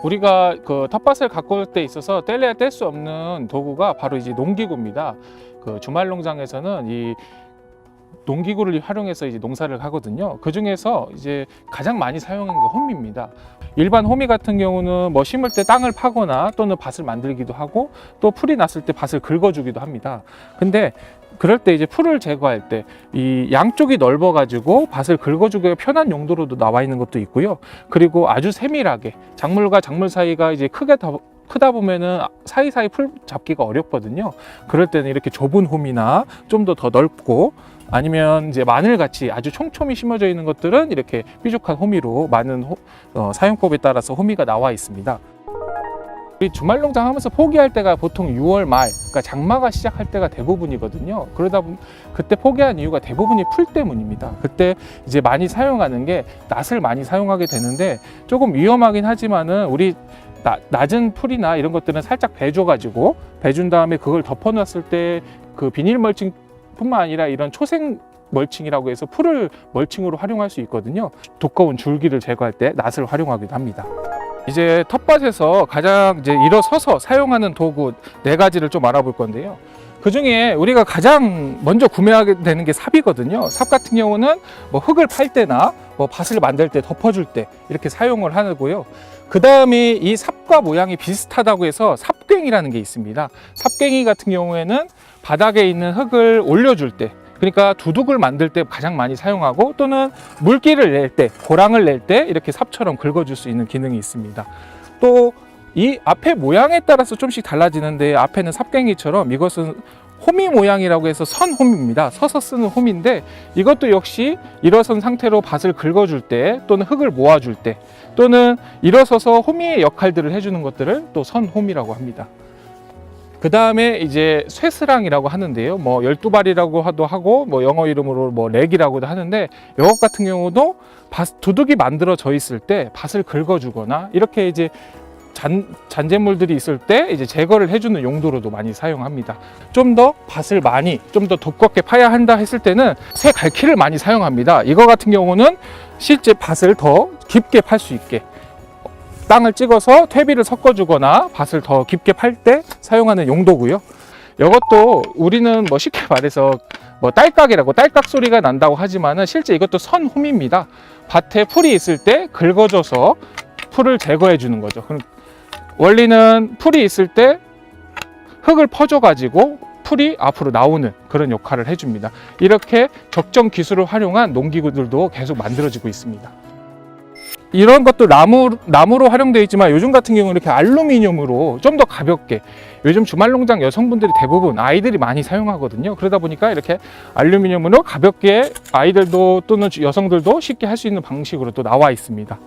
우리가 그 텃밭을 가꿀 때 있어서 뗄래야 뗄 수 없는 도구가 바로 이제 농기구입니다. 그 주말 농장에서는 이 농기구를 활용해서 이제 농사를 하거든요. 그 중에서 이제 가장 많이 사용하는 게 호미입니다. 일반 호미 같은 경우는 뭐 심을 때 땅을 파거나 또는 밭을 만들기도 하고 또 풀이 났을 때 밭을 긁어주기도 합니다. 근데 그럴 때 이제 풀을 제거할 때 이 양쪽이 넓어 가지고 밭을 긁어주기가 편한 용도로도 나와 있는 것도 있고요. 그리고 아주 세밀하게 작물과 작물 사이가 이제 크다 보면은 사이사이 풀 잡기가 어렵거든요. 그럴 때는 이렇게 좁은 홈이나 좀 더 넓고 아니면 이제 마늘같이 아주 촘촘히 심어져 있는 것들은 이렇게 뾰족한 호미로 많은 사용법에 따라서 호미가 나와 있습니다. 우리 주말 농장 하면서 포기할 때가 보통 6월 말, 그러니까 장마가 시작할 때가 대부분이거든요. 그러다 보면 그때 포기한 이유가 대부분이 풀 때문입니다. 그때 이제 많이 사용하는 게 낫을 많이 사용하게 되는데 조금 위험하긴 하지만은 우리 낮은 풀이나 이런 것들은 살짝 베줘가지고 베준 다음에 그걸 덮어놨을 때 그 비닐 멀칭 뿐만 아니라 이런 초생 멀칭이라고 해서 풀을 멀칭으로 활용할 수 있거든요. 두꺼운 줄기를 제거할 때 낫을 활용하기도 합니다. 이제 텃밭에서 가장 이제 일어서서 사용하는 도구 4가지를 좀 알아볼 건데요. 그 중에 우리가 가장 먼저 구매하게 되는 게 삽이거든요. 삽 같은 경우는 뭐 흙을 팔 때나 뭐 밭을 만들 때 덮어줄 때 이렇게 사용을 하고요. 그 다음에 이 삽과 모양이 비슷하다고 해서 삽괭이라는 게 있습니다. 삽괭이 같은 경우에는 바닥에 있는 흙을 올려줄 때, 그러니까 두둑을 만들 때 가장 많이 사용하고 또는 물기를 낼 때, 고랑을 낼 때 이렇게 삽처럼 긁어줄 수 있는 기능이 있습니다. 또 이 앞에 모양에 따라서 좀씩 달라지는데 앞에는 삽괭이처럼 이것은 호미 모양이라고 해서 선호미입니다. 서서 쓰는 호미인데 이것도 역시 일어선 상태로 밭을 긁어줄 때 또는 흙을 모아줄 때 또는 일어서서 호미의 역할들을 해주는 것들을 또 선호미라고 합니다. 그 다음에 이제 쇠스랑이라고 하는데요. 뭐 12발이라고 하고 뭐 영어 이름으로 뭐 렉이라고도 하는데 이것 같은 경우도 두둑이 만들어져 있을 때 밭을 긁어주거나 이렇게 이제 잔재물들이 있을 때 이제 제거를 해주는 용도로도 많이 사용합니다. 좀 더 밭을 좀 더 두껍게 파야 한다 했을 때는 새 갈퀴를 많이 사용합니다. 이거 같은 경우는 실제 밭을 더 깊게 팔 수 있게 땅을 찍어서 퇴비를 섞어주거나 밭을 더 깊게 팔 때 사용하는 용도고요. 이것도 우리는 뭐 쉽게 말해서 뭐 딸깍이라고 딸깍 소리가 난다고 하지만은 실제 이것도 선홈입니다. 밭에 풀이 있을 때 긁어줘서 풀을 제거해 주는 거죠. 원리는 풀이 있을 때 흙을 퍼줘 가지고 풀이 앞으로 나오는 그런 역할을 해줍니다. 이렇게 적정 기술을 활용한 농기구들도 계속 만들어지고 있습니다. 이런 것도 나무로 활용되어 있지만 요즘 같은 경우는 이렇게 알루미늄으로 좀 더 가볍게, 요즘 주말농장 여성분들이 대부분 아이들이 많이 사용하거든요. 그러다 보니까 이렇게 알루미늄으로 가볍게 아이들도 또는 여성들도 쉽게 할 수 있는 방식으로 또 나와 있습니다.